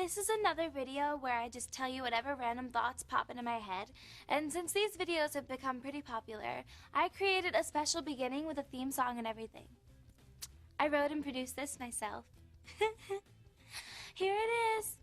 This is another video where I just tell you whatever random thoughts pop into my head, and since these videos have become pretty popular, I created a special beginning with a theme song and everything. I wrote and produced this myself. Here it is.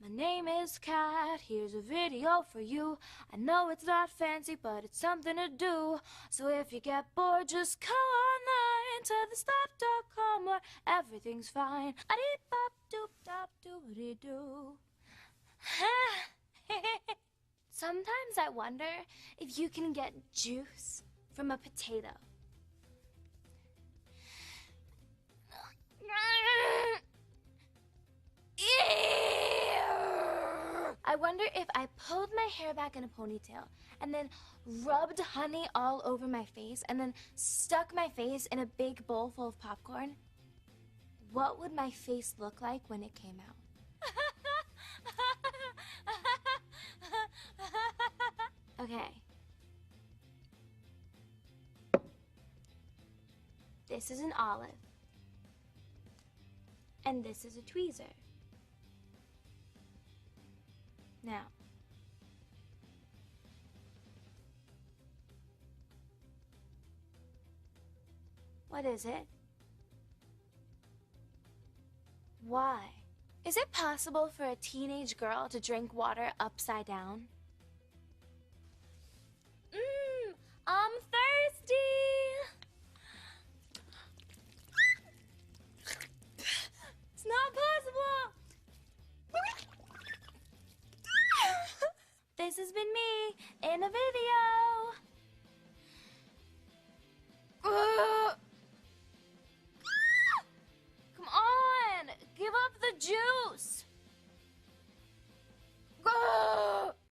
My name is Kat, here's a video for you. I know it's not fancy, but it's something to do. So if you get bored, just go online to TheSlap.com where everything's fine. A-dee-bop-doop-dop-doop-dee-doo. Sometimes I wonder if you can get juice from a potato. I wonder if I pulled my hair back in a ponytail and then rubbed honey all over my face and then stuck my face in a big bowl full of popcorn, what would my face look like when it came out? Okay. This is an olive. And this is a tweezer. Now, what is it? Why? Is it possible for a teenage girl to drink water upside down? I'm thirsty! It's not possible! This has been me in a video. Come on, give up the juice.